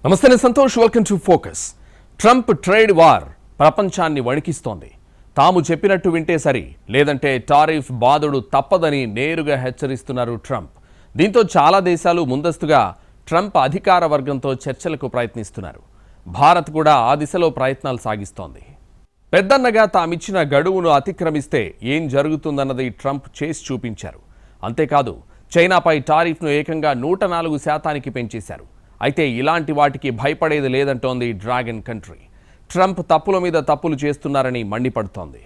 నమస్తే, నేను Santosh. Welcome to focus. Trump trade war ప్రపంచాన్ని వణికిస్తోంది. తాము చెప్పినట్టు వింటే సరి, లేదంటే టారిఫ్ బాధుడు తప్పదని నేరుగా హెచ్చరిస్తున్నారు ట్రంప్. దీంతో చాలా దేశాలు ముందస్తుగా ట్రంప్ అధికార వర్గంతో చర్చలకు ప్రయత్నిస్తున్నారు. భారత్ కూడా ఆ దిశలో ప్రయత్నాలు సాగిస్తోంది. పెద్దన్నగా తామిచ్చిన గడువును అతిక్రమిస్తే ఏం జరుగుతుందన్నది ట్రంప్ చేసి చూపించారు. అంతేకాదు, చైనాపై టారిఫ్ను ఏకంగా 104% పెంచేశారు. అయితే ఇలాంటి వాటికి భయపడేది లేదంటోంది డ్రాగన్ కంట్రీ. ట్రంప్ తప్పుల మీద తప్పులు చేస్తున్నారని మండిపడుతోంది.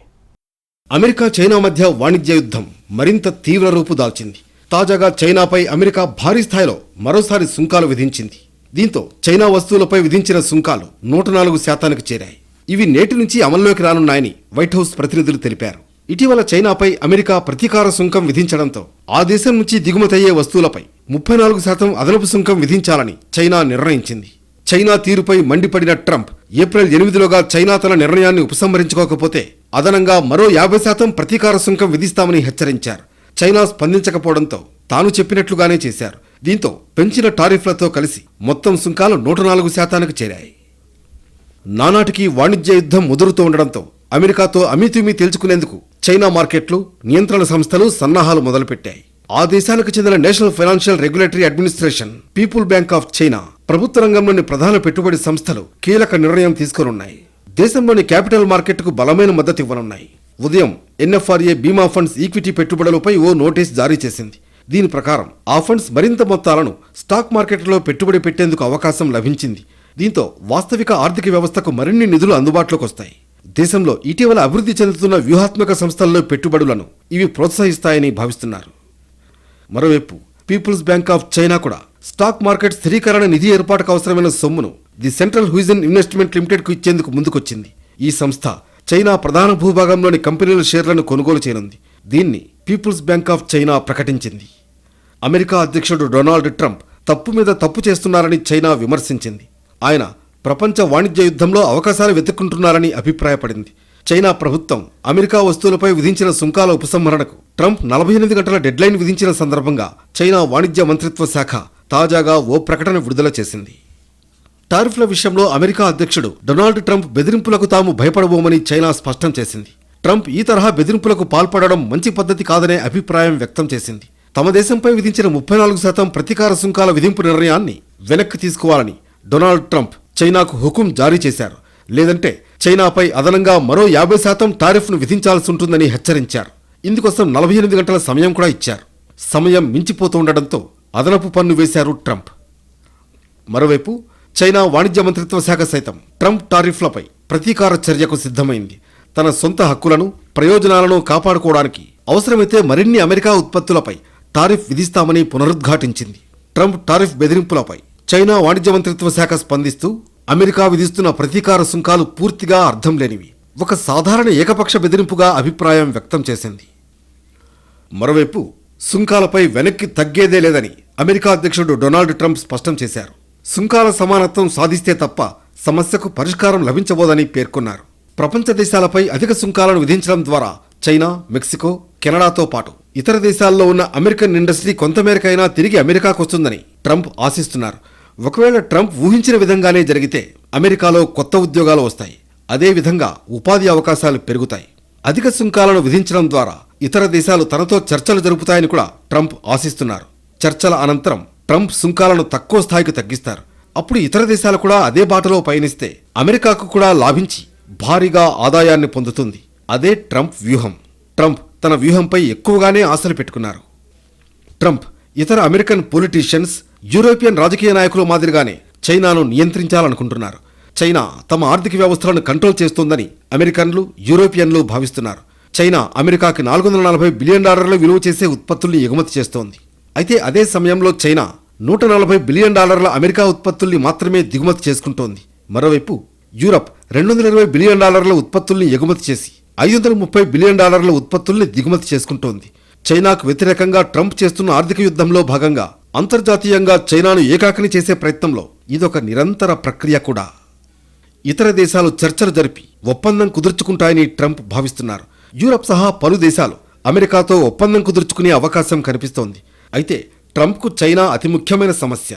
అమెరికా చైనా మధ్య వాణిజ్య యుద్ధం మరింత తీవ్ర రూపు దాల్చింది. తాజాగా చైనాపై అమెరికా భారీ స్థాయిలో మరోసారి సుంకాలు విధించింది. దీంతో చైనా వస్తువులపై విధించిన సుంకాలు 104%కి చేరాయి. ఇవి నేటి నుంచి అమల్లోకి రానున్నాయని వైట్ హౌస్ ప్రతినిధులు తెలిపారు. ఇటీవల చైనాపై అమెరికా ప్రతీకార సుంకం విధించడంతో ఆ దేశం నుంచి దిగుమతయ్యే వస్తువులపై 34% అదనపు సుంకం విధించాలని చైనా నిర్ణయించింది. చైనా తీరుపై మండిపడిన ట్రంప్ ఏప్రిల్ 8లోగా చైనా తన నిర్ణయాన్ని ఉపసంహరించుకోకపోతే అదనంగా మరో 50% ప్రతీకార సుంకం విధిస్తామని హెచ్చరించారు. చైనా స్పందించకపోవడంతో తాను చెప్పినట్లుగానే చేశారు. దీంతో పెంచిన టారిఫ్లతో కలిసి మొత్తం సుంకాలు 104%కి చేరాయి. నానాటికి వాణిజ్య యుద్ధం ముదురుతూ ఉండడంతో అమెరికాతో అమీతుమీ తేల్చుకునేందుకు చైనా మార్కెట్లు, నియంత్రణ సంస్థలు సన్నాహాలు మొదలుపెట్టాయి. ఆ దేశానికి చెందిన national financial regulatory administration, people bank of China, ప్రభుత్వ రంగంలోని ప్రధాన పెట్టుబడి సంస్థలు కీలక నిర్ణయం తీసుకోనున్నాయి. దేశంలోని క్యాపిటల్ మార్కెట్కు బలమైన మద్దతు ఇవ్వనున్నాయి. ఉదయం ఎన్ఎఫ్ఆర్ఏ బీమా ఫండ్స్ ఈక్విటీ పెట్టుబడులపై ఓ నోటీస్ జారీ చేసింది. దీని ప్రకారం ఆ ఫండ్స్ మరింత మొత్తాలను స్టాక్ మార్కెట్లో పెట్టుబడి పెట్టేందుకు అవకాశం లభించింది. దీంతో వాస్తవిక ఆర్థిక వ్యవస్థకు మరిన్ని నిధులు అందుబాటులోకి వస్తాయి. దేశంలో ఇటీవల అభివృద్ధి చెందుతున్న వ్యూహాత్మక సంస్థల్లో పెట్టుబడులను ఇవి ప్రోత్సహిస్తాయని భావిస్తున్నారు. మరోవైపు పీపుల్స్ బ్యాంక్ ఆఫ్ చైనా కూడా స్టాక్ మార్కెట్ స్థిరీకరణ నిధి ఏర్పాటుకు అవసరమైన సొమ్మును ది సెంట్రల్ హ్యూజన్ ఇన్వెస్ట్మెంట్ లిమిటెడ్కు ఇచ్చేందుకు ముందుకొచ్చింది. ఈ సంస్థ చైనా ప్రధాన భూభాగంలోని కంపెనీల షేర్లను కొనుగోలు చేయనుంది. దీన్ని పీపుల్స్ బ్యాంక్ ఆఫ్ చైనా ప్రకటించింది. అమెరికా అధ్యక్షుడు డొనాల్డ్ ట్రంప్ తప్పు మీద తప్పు చేస్తున్నారని చైనా విమర్శించింది. ఆయన ప్రపంచ వాణిజ్య యుద్ధంలో అవకాశాలు వెతుక్కుంటున్నారని అభిప్రాయపడింది. చైనా ప్రభుత్వం అమెరికా వస్తువులపై విధించిన సుంకాల ఉపసంహరణకు ట్రంప్ 48 గంటల డెడ్లైన్ విధించిన సందర్భంగా చైనా వాణిజ్య మంత్రిత్వ శాఖ తాజాగా ఓ ప్రకటన విడుదల చేసింది. టారిఫ్ల విషయంలో అమెరికా అధ్యక్షుడు డొనాల్డ్ ట్రంప్ బెదిరింపులకు తాము భయపడబోమని చైనా స్పష్టం చేసింది. ట్రంప్ ఈ తరహా బెదిరింపులకు పాల్పడడం మంచి పద్ధతి కాదనే అభిప్రాయం వ్యక్తం చేసింది. తమ దేశంపై విధించిన 34% ప్రతీకార సుంకాల విధింపు నిర్ణయాన్ని వెనక్కి తీసుకోవాలని డొనాల్డ్ ట్రంప్ చైనాకు హుకుం జారీ చేశారు. లేదంటే చైనాపై అదనంగా మరో 50% టారిఫ్ను విధించాల్సి ఉంటుందని హెచ్చరించారు. ఇందుకోసం 48 గంటల సమయం కూడా ఇచ్చారు. సమయం మించిపోతుండటంతో అదనపు పన్ను వేశారు ట్రంప్. మరోవైపు చైనా వాణిజ్య మంత్రిత్వ శాఖ సైతం ట్రంప్ టారిఫ్లపై ప్రతీకార చర్యకు సిద్ధమైంది. తన సొంత హక్కులను, ప్రయోజనాలను కాపాడుకోవడానికి అవసరమైతే మరిన్ని అమెరికా ఉత్పత్తులపై టారిఫ్ విధిస్తామని పునరుద్ఘాటించింది. ట్రంప్ టారిఫ్ బెదిరింపులపై చైనా వాణిజ్య మంత్రిత్వ శాఖ స్పందిస్తూ అమెరికా విధిస్తున్న ప్రతీకార సుంకాలు పూర్తిగా అర్థం లేనివి, ఒక సాధారణ ఏకపక్ష బెదిరింపుగా అభిప్రాయం వ్యక్తం చేసింది. మరోవైపు సుంకాలపై వెనక్కి తగ్గేదే లేదని అమెరికా అధ్యక్షుడు డొనాల్డ్ ట్రంప్ స్పష్టం చేశారు. సుంకాల సమానత్వం సాధిస్తే తప్ప సమస్యకు పరిష్కారం లభించబోదని పేర్కొన్నారు. ప్రపంచ దేశాలపై అధిక సుంకాలను విధించడం ద్వారా చైనా, మెక్సికో, కెనడాతో పాటు ఇతర దేశాల్లో ఉన్న అమెరికన్ ఇండస్ట్రీ కొంతమేరకైనా తిరిగి అమెరికాకు వస్తుందని ట్రంప్ ఆశిస్తున్నారు. ఒకవేళ ట్రంప్ ఊహించిన విధంగానే జరిగితే అమెరికాలో కొత్త ఉద్యోగాలు వస్తాయి. అదేవిధంగా ఉపాధి అవకాశాలు పెరుగుతాయి. అధిక సుంకాలను విధించడం ద్వారా ఇతర దేశాలు తనతో చర్చలు జరుపుతాయని కూడా ట్రంప్ ఆశిస్తున్నారు. చర్చల అనంతరం ట్రంప్ సుంకాలను తక్కువ స్థాయికి తగ్గిస్తారు. అప్పుడు ఇతర దేశాలు కూడా అదే బాటలో పయనిస్తే అమెరికాకు కూడా లాభించి భారీగా ఆదాయాన్ని పొందుతుంది. అదే ట్రంప్ వ్యూహం. ట్రంప్ తన వ్యూహంపై ఎక్కువగానే ఆశలు పెట్టుకున్నారు. ట్రంప్ ఇతర అమెరికన్ పొలిటీషియన్స్, యూరోపియన్ రాజకీయ నాయకుల మాదిరిగానే చైనాను నియంత్రించాలనుకుంటున్నారు. చైనా తమ ఆర్థిక వ్యవస్థలను కంట్రోల్ చేస్తోందని అమెరికన్లు, యూరోపియన్లు భావిస్తున్నారు. చైనా అమెరికాకి $440 బిలియన్ విలువ చేసే ఉత్పత్తుల్ని ఎగుమతి చేస్తోంది. అయితే అదే సమయంలో చైనా $140 బిలియన్ అమెరికా ఉత్పత్తుల్ని మాత్రమే దిగుమతి చేసుకుంటోంది. మరోవైపు యూరప్ $220 బిలియన్ ఉత్పత్తుల్ని ఎగుమతి చేసి $530 బిలియన్ ఉత్పత్తుల్ని దిగుమతి చేసుకుంటోంది. చైనాకు వ్యతిరేకంగా ట్రంప్ చేస్తున్న ఆర్థిక యుద్ధంలో భాగంగా అంతర్జాతీయంగా చైనాను ఏకాకిని చేసే ప్రయత్నంలో ఇదొక నిరంతర ప్రక్రియ కూడా. ఇతర దేశాలు చర్చలు జరిపి ఒప్పందం కుదుర్చుకుంటాయని ట్రంప్ భావిస్తున్నారు. యూరప్ సహా పలు దేశాలు అమెరికాతో ఒప్పందం కుదుర్చుకునే అవకాశం కనిపిస్తోంది. అయితే ట్రంప్కు చైనా అతి ముఖ్యమైన సమస్య.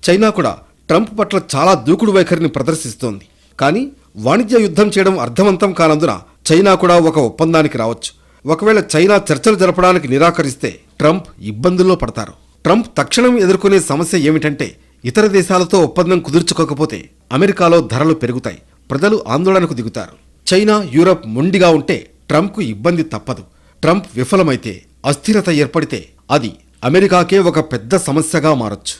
చైనా కూడా ట్రంప్ పట్ల చాలా దూకుడు వైఖరిని ప్రదర్శిస్తోంది. కానీ వాణిజ్య యుద్ధం చేయడం అర్థవంతం కానందున చైనా కూడా ఒక ఒప్పందానికి రావచ్చు. ఒకవేళ చైనా చర్చలు జరపడానికి నిరాకరిస్తే ట్రంప్ ఇబ్బందుల్లో పడతారు. ట్రంప్ తక్షణం ఎదుర్కొనే సమస్య ఏమిటంటే ఇతర దేశాలతో ఒప్పందం కుదుర్చుకోకపోతే అమెరికాలో ధరలు పెరుగుతాయి, ప్రజలు ఆందోళనకు దిగుతారు. చైనా, యూరప్ మొండిగా ఉంటే ట్రంప్కు ఇబ్బంది తప్పదు. ట్రంప్ విఫలమైతే, అస్థిరత ఏర్పడితే అది అమెరికాకే ఒక పెద్ద సమస్యగా మారొచ్చు.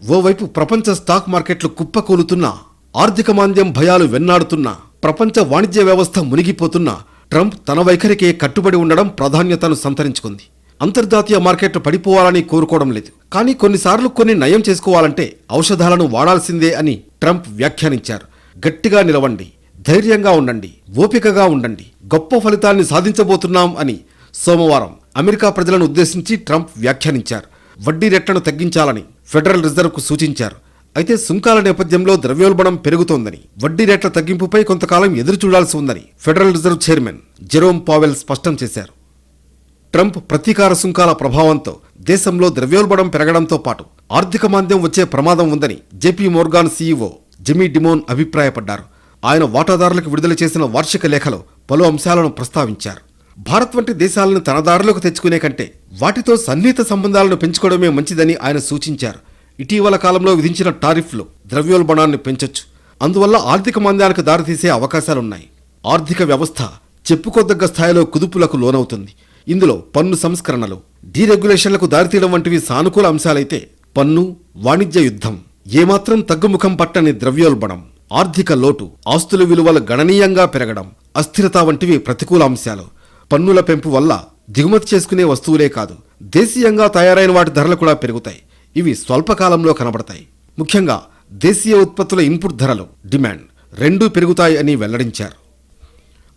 ఓవైపు ప్రపంచ స్టాక్ మార్కెట్లు కుప్పకూలుతున్నా, ఆర్థిక మాంద్యం భయాలు వెన్నాడుతున్నా, ప్రపంచ వాణిజ్య వ్యవస్థ మునిగిపోతున్నా ట్రంప్ తన వైఖరికే కట్టుబడి ఉండడం ప్రాధాన్యతను సంతరించుకుంది. అంతర్జాతీయ మార్కెట్లు పడిపోవాలని కోరుకోవడం లేదు. కానీ కొన్నిసార్లు కొన్ని నయం చేసుకోవాలంటే ఔషధాలను వాడాల్సిందే అని ట్రంప్ వ్యాఖ్యానించారు. గట్టిగా నిలవండి, ధైర్యంగా ఉండండి, ఓపికగా ఉండండి, గొప్ప ఫలితాన్ని సాధించబోతున్నాం అని సోమవారం అమెరికా ప్రజలను ఉద్దేశించి ట్రంప్ వ్యాఖ్యానించారు. వడ్డీ రేట్లను తగ్గించాలని ఫెడరల్ రిజర్వ్కు సూచించారు. అయితే సుంకాల నేపథ్యంలో ద్రవ్యోల్బణం పెరుగుతోందని, వడ్డీ రేట్ల తగ్గింపుపై కొంతకాలం ఎదురు చూడాల్సి ఉందని Federal Reserve chairman Jerome Powell స్పష్టం చేశారు. ట్రంప్ ప్రతీకార సుంకాల ప్రభావంతో దేశంలో ద్రవ్యోల్బణం పెరగడంతో పాటు ఆర్థిక మాంద్యం వచ్చే ప్రమాదం ఉందని JP Morgan CEO Jamie Dimon అభిప్రాయపడ్డారు. ఆయన వాటాదారులకు విడుదల చేసిన వార్షిక లేఖలో పలు అంశాలను ప్రస్తావించారు. భారత్ వంటి దేశాలను తన దారిలోకి తెచ్చుకునే కంటే వాటితో సన్నిహిత సంబంధాలను పెంచుకోవడమే మంచిదని ఆయన సూచించారు. ఇటీవల కాలంలో విధించిన టారిఫ్లు ద్రవ్యోల్బణాన్ని పెంచొచ్చు. అందువల్ల ఆర్థిక మాంద్యానికి దారితీసే అవకాశాలున్నాయి. ఆర్థిక వ్యవస్థ చెప్పుకోదగ్గ స్థాయిలో కుదుపులకు లోనవుతుంది. ఇందులో పన్ను సంస్కరణలు, డీరెగ్యులేషన్లకు దారితీయడం వంటివి సానుకూల అంశాలైతే, పన్ను, వాణిజ్య యుద్ధం, ఏమాత్రం తగ్గుముఖం పట్టని ద్రవ్యోల్బణం, ఆర్థిక లోటు, ఆస్తుల విలువలు గణనీయంగా పెరగడం, అస్థిరత వంటివి ప్రతికూల అంశాలు. పన్నుల పెంపు వల్ల దిగుమతి చేసుకునే వస్తువులే కాదు, దేశీయంగా తయారైన వాటి ధరలు కూడా పెరుగుతాయి. ఇవి స్వల్పకాలంలో కనబడతాయి. ముఖ్యంగా దేశీయ ఉత్పత్తుల ఇన్పుట్ ధరలు, డిమాండ్ రెండూ పెరుగుతాయి అని వెల్లడించారు.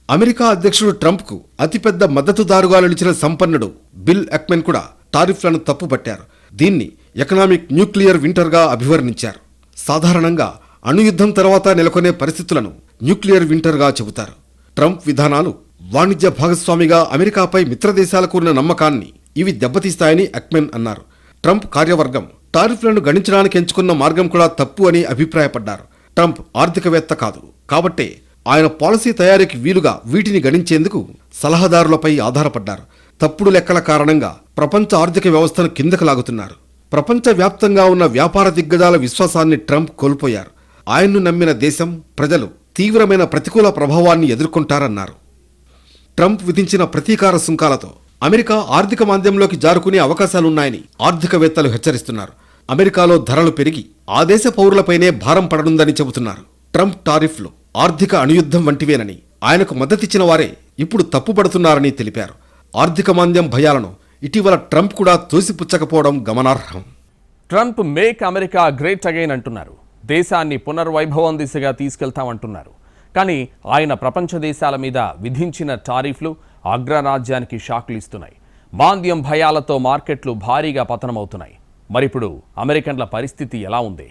అమెరికా అధ్యక్షుడు ట్రంప్కు అతిపెద్ద మద్దతుదారుగా నిలిచిన సంపన్నుడు బిల్ ఎక్మెన్ కూడా టారిఫ్లను తప్పుపట్టారు. దీన్ని ఎకనామిక్ న్యూక్లియర్ వింటర్గా అభివర్ణించారు. సాధారణంగా అణుయుద్ధం తర్వాత నెలకొనే పరిస్థితులను న్యూక్లియర్ వింటర్గా చెబుతారు. ట్రంప్ విధానాలు వాణిజ్య భాగస్వామిగా అమెరికాపై మిత్రదేశాలకు ఉన్న నమ్మకాన్ని ఇవి దెబ్బతీస్తాయని ఎక్మెన్ అన్నారు. ట్రంప్ కార్యవర్గం టారిఫ్లను గణించడానికి ఎంచుకున్న మార్గం కూడా తప్పు అని అభిప్రాయపడ్డారు. ట్రంప్ ఆర్థికవేత్త కాదు కాబట్టే ఆయన పాలసీ తయారీకి వీలుగా వీటిని గణించేందుకు సలహాదారులపై ఆధారపడ్డారు. తప్పుడు లెక్కల కారణంగా ప్రపంచ ఆర్థిక వ్యవస్థను కిందకు లాగుతున్నారు. ప్రపంచవ్యాప్తంగా ఉన్న వ్యాపార దిగ్గజాల విశ్వాసాన్ని ట్రంప్ కోల్పోయారు. ఆయన్ను నమ్మిన దేశం, ప్రజలు తీవ్రమైన ప్రతికూల ప్రభావాన్ని ఎదుర్కొంటారన్నారు. ట్రంప్ విధించిన ప్రతీకార సుంకాలతో అమెరికా ఆర్థిక మాంద్యంలోకి జారుకునే అవకాశాలున్నాయని ఆర్థికవేత్తలు హెచ్చరిస్తున్నారు. అమెరికాలో ధరలు పెరిగి ఆ దేశ పౌరులపైనే భారం పడనుందని చెబుతున్నారు. ట్రంప్ టారిఫ్లు ఆర్థిక అణుయుద్ధం వంటివేనని, ఆయనకు మద్దతిచ్చిన వారే ఇప్పుడు తప్పుపడుతున్నారని తెలిపారు. ఆర్థిక మాంద్యం భయాలను ఇటీవల ట్రంప్ కూడా తోసిపుచ్చకపోవడం గమనార్హం. Trump make America great again అంటున్నారు. దేశాన్ని పునర్వైభవం దిశగా తీసుకెళ్తామంటున్నారు. కానీ ఆయన ప్రపంచ దేశాల మీద విధించిన టారిఫ్లు అగ్రరాజ్యానికి షాక్లు ఇస్తున్నాయి. మాంద్యం భయాలతో మార్కెట్లు భారీగా పతనమవుతున్నాయి. మరిప్పుడు అమెరికన్ల పరిస్థితి ఎలా ఉంది?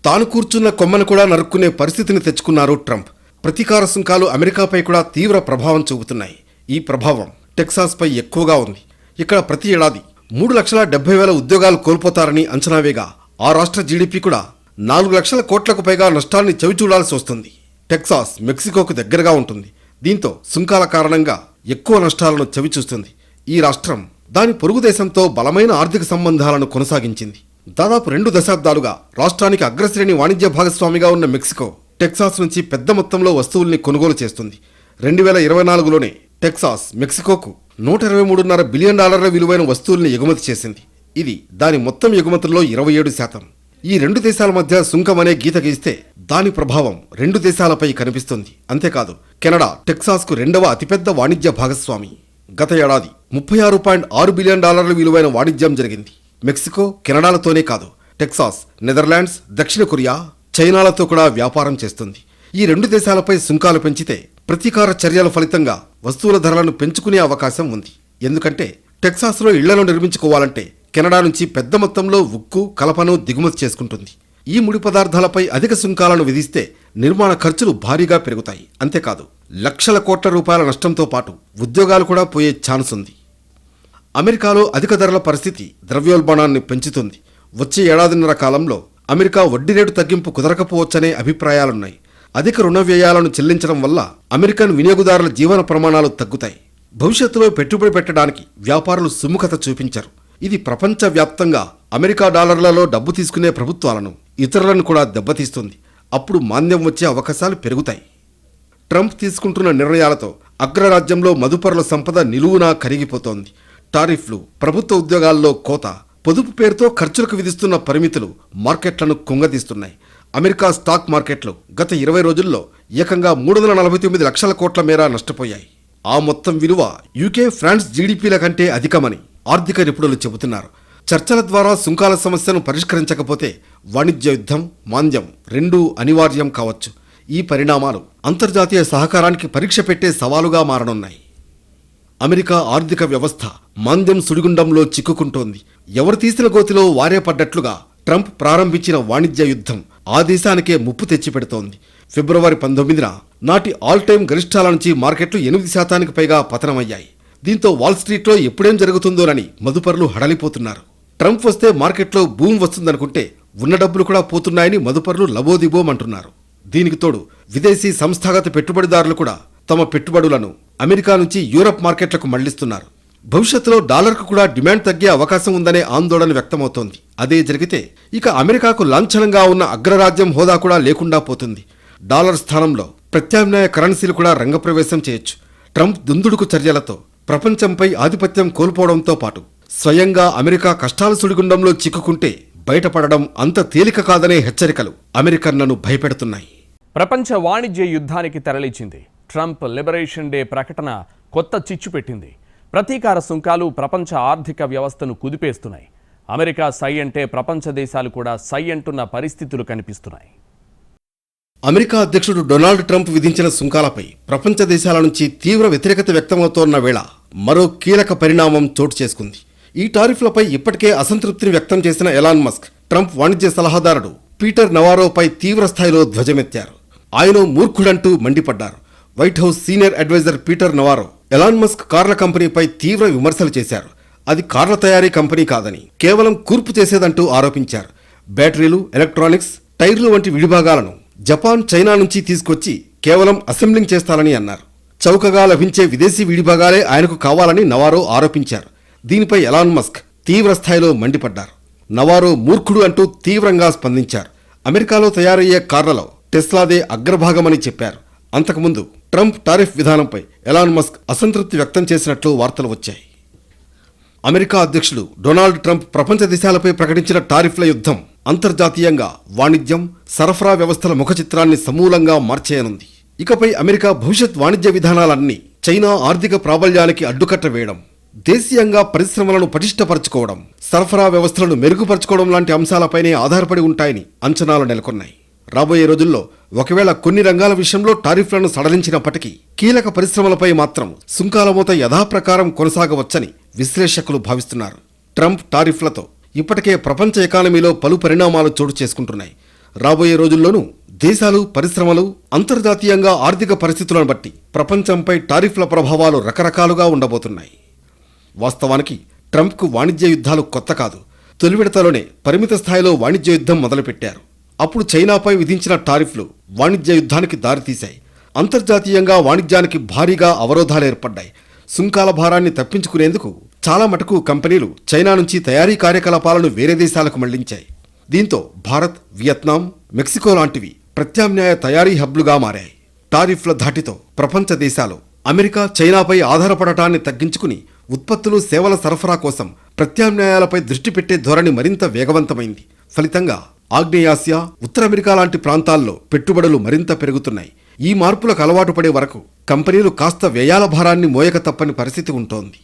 తాను కూర్చున్న కొమ్మను కూడా నరుక్కునే పరిస్థితిని తెచ్చుకున్నారు ట్రంప్. ప్రతీకార సుంకాలు అమెరికాపై కూడా తీవ్ర ప్రభావం చూపుతున్నాయి. ఈ ప్రభావం టెక్సాస్పై ఎక్కువగా ఉంది. ఇక్కడ ప్రతి ఏడాది 3,70,000 ఉద్యోగాలు కోల్పోతారని అంచనావేగా ఆ రాష్ట్ర జీడీపీ కూడా 4 లక్షల కోట్లకు పైగా నష్టాన్ని చవిచూడాల్సి వస్తుంది. టెక్సాస్ మెక్సికోకు దగ్గరగా ఉంటుంది. దీంతో సుంకాల కారణంగా ఎక్కువ నష్టాలను చవిచూస్తుంది. ఈ రాష్ట్రం దాని పొరుగు దేశంతో బలమైన ఆర్థిక సంబంధాలను కొనసాగించింది. దాదాపు 2 దశాబ్దాలుగా రాష్ట్రానికి అగ్రశ్రేణి వాణిజ్య భాగస్వామిగా ఉన్న మెక్సికో టెక్సాస్ నుంచి పెద్ద మొత్తంలో వస్తువుల్ని కొనుగోలు చేస్తుంది. 2024లోనే టెక్సాస్ మెక్సికోకు $123.5 బిలియన్ విలువైన వస్తువుల్ని ఎగుమతి చేసింది. ఇది దాని మొత్తం ఎగుమతుల్లో 27%. ఈ 2 దేశాల మధ్య సుంకం అనే గీత గీస్తే దాని ప్రభావం 2 దేశాలపై కనిపిస్తుంది. అంతేకాదు, కెనడా టెక్సాస్కు 2వ అతిపెద్ద వాణిజ్య భాగస్వామి. గత ఏడాది $36.6 బిలియన్ విలువైన వాణిజ్యం జరిగింది. మెక్సికో, కెనడాలతోనే కాదు, టెక్సాస్, నెదర్లాండ్స్, దక్షిణ కొరియా, చైనాలతో కూడా వ్యాపారం చేస్తుంది. ఈ 2 దేశాలపై సుంకాలు పెంచితే ప్రతీకార చర్యల ఫలితంగా వస్తువుల ధరలను పెంచుకునే అవకాశం ఉంది. ఎందుకంటే టెక్సాస్లో ఇళ్లను నిర్మించుకోవాలంటే కెనడా నుంచి పెద్ద మొత్తంలో ఉక్కు, కలపను దిగుమతి చేసుకుంటుంది. ఈ ముడి పదార్థాలపై అధిక సుంకాలను విధిస్తే నిర్మాణ ఖర్చులు భారీగా పెరుగుతాయి. అంతేకాదు, లక్షల కోట్ల రూపాయల నష్టంతో పాటు ఉద్యోగాలు కూడా పోయే ఛాన్స్ ఉంది. అమెరికాలో అధిక ధరల పరిస్థితి ద్రవ్యోల్బణాన్ని పెంచుతుంది. వచ్చే ఏడాదిన్నర కాలంలో అమెరికా వడ్డీ రేటు తగ్గింపు కుదరకపోవచ్చనే అభిప్రాయాలున్నాయి. అధిక రుణ వ్యయాలను చెల్లించడం వల్ల అమెరికన్ వినియోగదారుల జీవన ప్రమాణాలు తగ్గుతాయి. భవిష్యత్తులో పెట్టుబడి పెట్టడానికి వ్యాపారులు సుముఖత చూపించరు. ఇది ప్రపంచవ్యాప్తంగా అమెరికా డాలర్లలో డబ్బు తీసుకునే ప్రభుత్వాలను, ఇతరులను కూడా దెబ్బతీస్తుంది. అప్పుడు మాంద్యం వచ్చే అవకాశాలు పెరుగుతాయి. ట్రంప్ తీసుకుంటున్న నిర్ణయాలతో అగ్రరాజ్యంలో మదుపరుల సంపద నిలువునా కరిగిపోతోంది. టారిఫ్లు, ప్రభుత్వ ఉద్యోగాల్లో కోత, పొదుపు పేరుతో ఖర్చులకు విధిస్తున్న పరిమితులు మార్కెట్లను కుంగదీస్తున్నాయి. అమెరికా స్టాక్ మార్కెట్లు గత 20 రోజుల్లో ఏకంగా 349 లక్షల కోట్ల మేర నష్టపోయాయి. ఆ మొత్తం విలువ యూకే, ఫ్రాన్స్ జీడీపీల కంటే అధికమని ఆర్థిక నిపుణులు చెబుతున్నారు. చర్చల ద్వారా సుంకాల సమస్యను పరిష్కరించకపోతే వాణిజ్య యుద్ధం, మాంద్యం రెండూ అనివార్యం కావచ్చు. ఈ పరిణామాలు అంతర్జాతీయ సహకారానికి పరీక్ష పెట్టే సవాలుగా మారనున్నాయి. అమెరికా ఆర్థిక వ్యవస్థ మాంద్యం సుడిగుండంలో చిక్కుకుంటోంది. ఎవరు తీసిన గోతిలో వారే పడ్డట్లుగా ట్రంప్ ప్రారంభించిన వాణిజ్య యుద్ధం ఆ దేశానికే ముప్పు తెచ్చిపెడుతోంది. ఫిబ్రవరి 19న నాటి ఆల్ టైమ్ గరిష్టాల నుంచి మార్కెట్లు 8% పైగా పతనమయ్యాయి. దీంతో వాల్ స్ట్రీట్లో ఎప్పుడేం జరుగుతుందోనని మదుపరులు హడలిపోతున్నారు. ట్రంప్ వస్తే మార్కెట్లో బూమ్ వస్తుందనుకుంటే ఉన్న డబ్బులు కూడా పోతున్నాయని మదుపరులు లబోదిబోమంటున్నారు. దీనికి తోడు విదేశీ సంస్థాగత పెట్టుబడిదారులు కూడా తమ పెట్టుబడులను అమెరికా నుంచి యూరప్ మార్కెట్లకు మళ్లిస్తున్నారు. భవిష్యత్తులో డాలర్కు కూడా డిమాండ్ తగ్గే అవకాశం ఉందనే ఆందోళన వ్యక్తమవుతోంది. అదే జరిగితే ఇక అమెరికాకు లాంఛనంగా ఉన్న అగ్రరాజ్యం హోదా కూడా లేకుండా పోతుంది. డాలర్ స్థానంలో ప్రత్యామ్నాయ కరెన్సీలు కూడా రంగప్రవేశం చేయొచ్చు. ట్రంప్ దుందుడుకు చర్యలతో ప్రపంచంపై ఆధిపత్యం కోల్పోవడంతో పాటు స్వయంగా అమెరికా కష్టాల సుడిగుండంలో చిక్కుకుంటే బయటపడడం అంత తేలిక కాదనే హెచ్చరికలు అమెరికన్లను భయపెడుతున్నాయి. ప్రపంచ వాణిజ్య యుద్ధానికి తెరలిచింది. ట్రంప్ లిబరేషన్ డే ప్రకటన కొత్త చిచ్చు పెట్టింది. ప్రతీకార సుంకాలు ప్రపంచ ఆర్థిక వ్యవస్థను కుదిపేస్తున్నాయి. అమెరికా సై అంటే ప్రపంచ దేశాలు కూడా సై అంటున్న పరిస్థితులు కనిపిస్తున్నాయి. అమెరికా అధ్యక్షుడు డొనాల్డ్ ట్రంప్ విధించిన సుంకాలపై ప్రపంచ దేశాల నుంచి తీవ్ర వ్యతిరేకత వ్యక్తమవుతోన్న వేళ మరో కీలక పరిణామం చోటు చేసుకుంది. ఈ టారిఫ్లపై ఇప్పటికే అసంతృప్తిని వ్యక్తం చేసిన ఎలాన్ మస్క్ ట్రంప్ వాణిజ్య సలహాదారుడు పీటర్ నవారోపై తీవ్ర స్థాయిలో ధ్వజమెత్తారు. ఆయన మూర్ఖుడంటూ మండిపడ్డారు. White House senior adviser Peter Navarro Elon Musk కార్ల కంపెనీపై తీవ్ర విమర్శలు చేశారు. అది కార్ల తయారీ కంపెనీ కాదని, కేవలం కూర్పు చేసేదంటూ ఆరోపించారు. బ్యాటరీలు, ఎలక్ట్రానిక్స్, టైర్లు వంటి విడిభాగాలను జపాన్, చైనా నుంచి తీసుకొచ్చి కేవలం అసెంబ్లింగ్ చేస్తారని అన్నారు. చౌకగా లభించే విదేశీ విడిభాగాలే ఆయనకు కావాలని నవారో ఆరోపించారు. దీనిపై ఎలాన్ మస్క్ తీవ్ర స్థాయిలో మండిపడ్డారు. నవారో మూర్ఖుడు అంటూ తీవ్రంగా స్పందించారు. అమెరికాలో తయారయ్యే కార్లలో టెస్లాదే అగ్రభాగమని చెప్పారు. అంతకుముందు ట్రంప్ టారిఫ్ విధానంపై ఎలాన్ మస్క్ అసంతృప్తి వ్యక్తం చేసినట్లు వార్తలు వచ్చాయి. అమెరికా అధ్యక్షుడు డొనాల్డ్ ట్రంప్ ప్రపంచ దేశాలపై ప్రకటించిన టారిఫ్ల యుద్ధం అంతర్జాతీయంగా వాణిజ్యం, సరఫరా వ్యవస్థల ముఖచిత్రాన్ని సమూలంగా మార్చేయనుంది. ఇకపై అమెరికా భవిష్యత్ వాణిజ్య విధానాలన్నీ చైనా ఆర్థిక ప్రాబల్యానికి అడ్డుకట్ట వేయడం, దేశీయంగా పరిశ్రమలను పటిష్టపరచుకోవడం, సరఫరా వ్యవస్థలను మెరుగుపరచుకోవడం లాంటి అంశాలపైనే ఆధారపడి ఉంటాయని అంచనాలు నెలకొన్నాయి. రాబోయే రోజుల్లో ఒకవేళ కొన్ని రంగాల విషయంలో టారిఫ్లను సడలించినప్పటికీ కీలక పరిశ్రమలపై మాత్రం సుంకాల మోత యథాప్రకారం కొనసాగవచ్చని విశ్లేషకులు భావిస్తున్నారు. ట్రంప్ టారిఫ్లతో ఇప్పటికే ప్రపంచ ఎకానమీలో పలు పరిణామాలు చోటు చేసుకుంటున్నాయి. రాబోయే రోజుల్లోనూ దేశాలు, పరిశ్రమలు అంతర్జాతీయంగా ఆర్థిక పరిస్థితులను బట్టి ప్రపంచంపై టారిఫ్ల ప్రభావాలు రకరకాలుగా ఉండబోతున్నాయి. వాస్తవానికి ట్రంప్కు వాణిజ్య యుద్ధాలు కొత్త కాదు. తొలి విడతలోనే పరిమిత స్థాయిలో వాణిజ్య యుద్ధం మొదలుపెట్టారు. అప్పుడు చైనాపై విధించిన టారిఫ్లు వాణిజ్య యుద్ధానికి దారితీశాయి. అంతర్జాతీయంగా వాణిజ్యానికి భారీగా అవరోధాలు ఏర్పడ్డాయి. సుంకాల భారాన్ని తప్పించుకునేందుకు చాలా మటుకు కంపెనీలు చైనా నుంచి తయారీ కార్యకలాపాలను వేరే దేశాలకు మళ్లించాయి. దీంతో భారత్, వియత్నాం, మెక్సికో లాంటివి ప్రత్యామ్నాయ తయారీ హబ్లుగా మారాయి. టారిఫ్ల ధాటితో ప్రపంచ దేశాలు అమెరికా, చైనాపై ఆధారపడటాన్ని తగ్గించుకుని ఉత్పత్తులు, సేవల సరఫరా కోసం ప్రత్యామ్నాయాలపై దృష్టి పెట్టే ధోరణి మరింత వేగవంతమైంది. ఫలితంగా ఆగ్నేయాసియా, ఉత్తర అమెరికా లాంటి ప్రాంతాల్లో పెట్టుబడులు మరింత పెరుగుతున్నాయి. ఈ మార్పులకు అలవాటు పడే వరకు కంపెనీలు కాస్త వ్యయాల భారాన్ని మోయక తప్పని పరిస్థితి ఉంటోంది.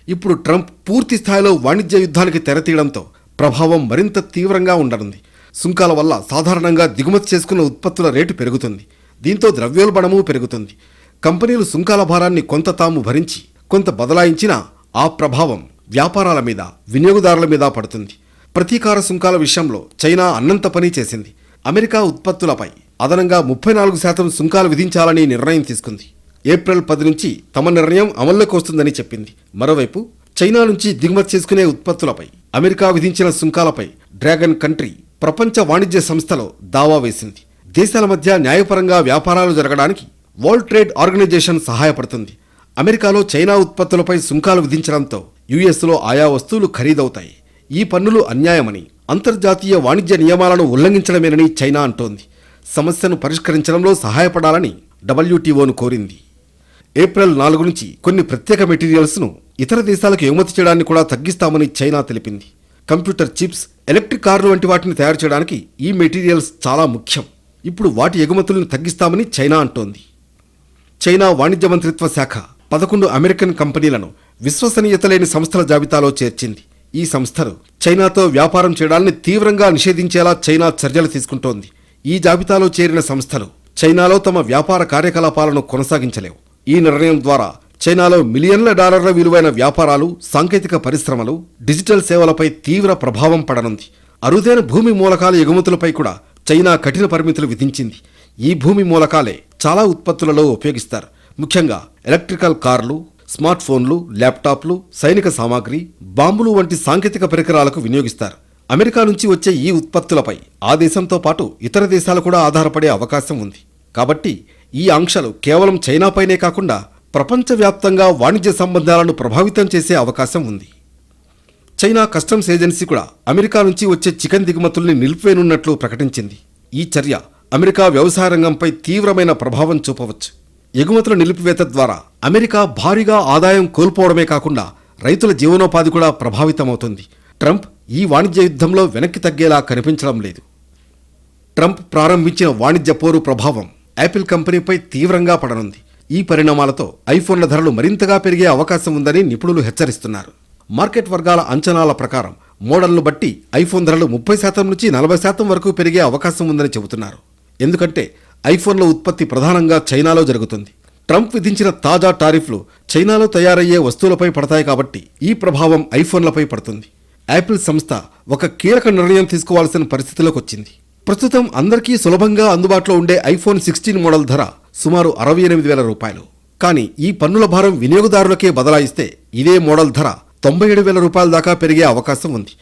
ఇప్పుడు ట్రంప్ పూర్తి స్థాయిలో వాణిజ్య యుద్ధానికి తెరతీయడంతో ప్రభావం మరింత తీవ్రంగా ఉండనుంది. సుంకాల వల్ల సాధారణంగా దిగుమతి చేసుకున్న ఉత్పత్తుల రేటు పెరుగుతుంది. దీంతో ద్రవ్యోల్బణమూ పెరుగుతుంది. కంపెనీలు సుంకాల భారాన్ని కొంత తాము భరించి కొంత బదలాయించినా ఆ ప్రభావం వ్యాపారాల మీద, వినియోగదారుల మీద పడుతుంది. ప్రతీకార సుంకాల విషయంలో చైనా అన్నంత పని చేసింది. అమెరికా ఉత్పత్తులపై అదనంగా 34% సుంకాలు విధించాలని నిర్ణయం తీసుకుంది. ఏప్రిల్ 10 నుంచి తమ నిర్ణయం అమల్లోకి వస్తుందని చెప్పింది. మరోవైపు చైనా నుంచి దిగుమతి చేసుకునే ఉత్పత్తులపై అమెరికా విధించిన సుంకాలపై డ్రాగన్ కంట్రీ ప్రపంచ వాణిజ్య సంస్థలో దావా వేసింది. దేశాల మధ్య న్యాయపరంగా వ్యాపారాలు జరగడానికి వరల్డ్ ట్రేడ్ ఆర్గనైజేషన్ సహాయపడుతుంది. అమెరికాలో చైనా ఉత్పత్తులపై సుంకాలు విధించడంతో యుఎస్లో ఆయా వస్తువులు ఖరీదవుతాయి. ఈ పన్నులు అన్యాయమని, అంతర్జాతీయ వాణిజ్య నియమాలను ఉల్లంఘించడమేనని చైనా అంటోంది. సమస్యను పరిష్కరించడంలో సహాయపడాలని WTOను కోరింది. ఏప్రిల్ 4 నుంచి కొన్ని ప్రత్యేక మెటీరియల్స్ను ఇతర దేశాలకు ఎగుమతి చేయడాన్ని కూడా తగ్గిస్తామని చైనా తెలిపింది. కంప్యూటర్ చిప్స్, ఎలక్ట్రిక్ కార్లు వంటి వాటిని తయారు చేయడానికి ఈ మెటీరియల్స్ చాలా ముఖ్యం. ఇప్పుడు వాటి ఎగుమతులను తగ్గిస్తామని చైనా అంటోంది. చైనా వాణిజ్య మంత్రిత్వ శాఖ 11 అమెరికన్ కంపెనీలను విశ్వసనీయత లేని సంస్థల జాబితాలో చేర్చింది. ఈ సంస్థలు చైనాతో వ్యాపారం చేయడాన్ని తీవ్రంగా నిషేధించేలా చైనా చర్యలు తీసుకుంటోంది. ఈ జాబితాలో చేరిన సంస్థలు చైనాలో తమ వ్యాపార కార్యకలాపాలను కొనసాగించలేవు. ఈ నిర్ణయం ద్వారా చైనాలో మిలియన్ల డాలర్ల విలువైన వ్యాపారాలు, సాంకేతిక పరిశ్రమలు, డిజిటల్ సేవలపై తీవ్ర ప్రభావం పడనుంది. అరుదైన భూమి మూలకాల ఎగుమతులపై కూడా చైనా కఠిన పరిమితులు విధించింది. ఈ భూమి మూలకాలే చాలా ఉత్పత్తులలో ఉపయోగిస్తారు. ముఖ్యంగా ఎలక్ట్రికల్ కార్లు, స్మార్ట్ ఫోన్లు, ల్యాప్టాప్లు, సైనిక సామాగ్రి, బాంబులు వంటి సాంకేతిక పరికరాలకు వినియోగిస్తారు. అమెరికా నుంచి వచ్చే ఈ ఉత్పత్తులపై ఆ దేశంతో పాటు ఇతర దేశాలు కూడా ఆధారపడే అవకాశం ఉంది. కాబట్టి ఈ ఆంక్షలు కేవలం చైనాపైనే కాకుండా ప్రపంచవ్యాప్తంగా వాణిజ్య సంబంధాలను ప్రభావితం చేసే అవకాశం ఉంది. చైనా కస్టమ్స్ ఏజెన్సీ కూడా అమెరికా నుంచి వచ్చే చికెన్ దిగుమతుల్ని నిలిపివేయనున్నట్లు ప్రకటించింది. ఈ చర్య అమెరికా వ్యవసాయ రంగంపై తీవ్రమైన ప్రభావం చూపవచ్చు. ఎగుమతుల నిలిపివేత ద్వారా అమెరికా భారీగా ఆదాయం కోల్పోవడమే కాకుండా రైతుల జీవనోపాధి కూడా ప్రభావితమవుతుంది. ట్రంప్ ఈ వాణిజ్య యుద్ధంలో వెనక్కి తగ్గేలా కనిపించడం లేదు. ట్రంప్ ప్రారంభించిన వాణిజ్య పోరు ప్రభావం యాపిల్ కంపెనీపై తీవ్రంగా పడనుంది. ఈ పరిణామాలతో ఐఫోన్ల ధరలు మరింతగా పెరిగే అవకాశం ఉందని నిపుణులు హెచ్చరిస్తున్నారు. మార్కెట్ వర్గాల అంచనాల ప్రకారం మోడల్ను బట్టి ఐఫోన్ ధరలు 30% నుంచి 40% వరకు పెరిగే అవకాశం ఉందని చెబుతున్నారు. ఎందుకంటే ఐఫోన్ల ఉత్పత్తి ప్రధానంగా చైనాలో జరుగుతుంది. ట్రంప్ విధించిన తాజా టారిఫ్లు చైనాలో తయారయ్యే వస్తువులపై పడతాయి కాబట్టి ఈ ప్రభావం ఐఫోన్లపై పడుతుంది. యాపిల్ సంస్థ ఒక కీలక నిర్ణయం తీసుకోవాల్సిన పరిస్థితిలోకి వచ్చింది. ప్రస్తుతం అందరికీ సులభంగా అందుబాటులో ఉండే ఐఫోన్ 16 మోడల్ ధర సుమారు 68,000 రూపాయలు. కానీ ఈ పన్నుల భారం వినియోగదారులకే బదలాయిస్తే ఇదే మోడల్ ధర 97,000 రూపాయల దాకా పెరిగే అవకాశం ఉంది.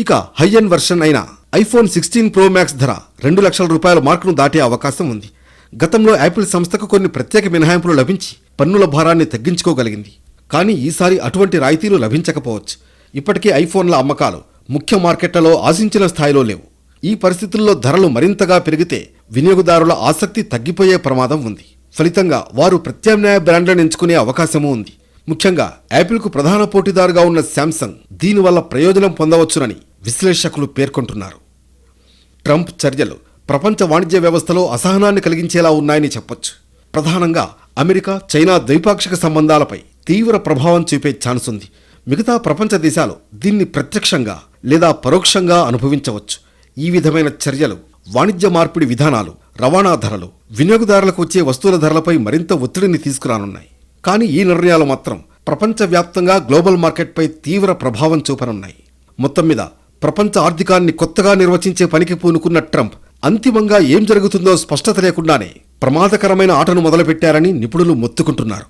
ఇక హై ఎండ్ వర్షన్ అయిన ఐఫోన్ 16 ప్రో మ్యాక్స్ ధర 2 లక్షల రూపాయల మార్కును దాటే అవకాశం ఉంది. గతంలో యాపిల్ సంస్థకు కొన్ని ప్రత్యేక మినహాయింపులు లభించి పన్నుల భారాన్ని తగ్గించుకోగలిగింది. కానీ ఈసారి అటువంటి రాయితీలు లభించకపోవచ్చు. ఇప్పటికే ఐఫోన్ల అమ్మకాలు ముఖ్య మార్కెట్లలో ఆశించిన స్థాయిలో లేవు. ఈ పరిస్థితుల్లో ధరలు మరింతగా పెరిగితే వినియోగదారుల ఆసక్తి తగ్గిపోయే ప్రమాదం ఉంది. ఫలితంగా వారు ప్రత్యామ్నాయ బ్రాండ్లను ఎంచుకునే అవకాశమూ ఉంది. ముఖ్యంగా యాపిల్కు ప్రధాన పోటీదారుగా ఉన్న శాంసంగ్ దీనివల్ల ప్రయోజనం పొందవచ్చునని విశ్లేషకులు పేర్కొంటున్నారు. ట్రంప్ చర్యలు ప్రపంచ వాణిజ్య వ్యవస్థలో అసహనాన్ని కలిగించేలా ఉన్నాయని చెప్పొచ్చు. ప్రధానంగా అమెరికా, చైనా ద్వైపాక్షిక సంబంధాలపై తీవ్ర ప్రభావం చూపే ఛాన్స్ ఉంది. మిగతా ప్రపంచ దేశాలు దీన్ని ప్రత్యక్షంగా లేదా పరోక్షంగా అనుభవించవచ్చు. ఈ విధమైన చర్యలు వాణిజ్య మార్పిడి విధానాలు, రవాణా ధరలు, వినియోగదారులకు వచ్చే వస్తువుల ధరలపై మరింత ఒత్తిడిని తీసుకురానున్నాయి. కానీ ఈ నిర్ణయాలు మాత్రం ప్రపంచవ్యాప్తంగా గ్లోబల్ మార్కెట్పై తీవ్ర ప్రభావం చూపనున్నాయి. మొత్తం మీద ప్రపంచ ఆర్థికాన్ని కొత్తగా నిర్వచించే పనికి పూనుకున్న ట్రంప్ అంతిమంగా ఏం జరుగుతుందో స్పష్టత లేకుండానే ప్రమాదకరమైన ఆటను మొదలుపెట్టారని నిపుణులు మొత్తుకుంటున్నారు.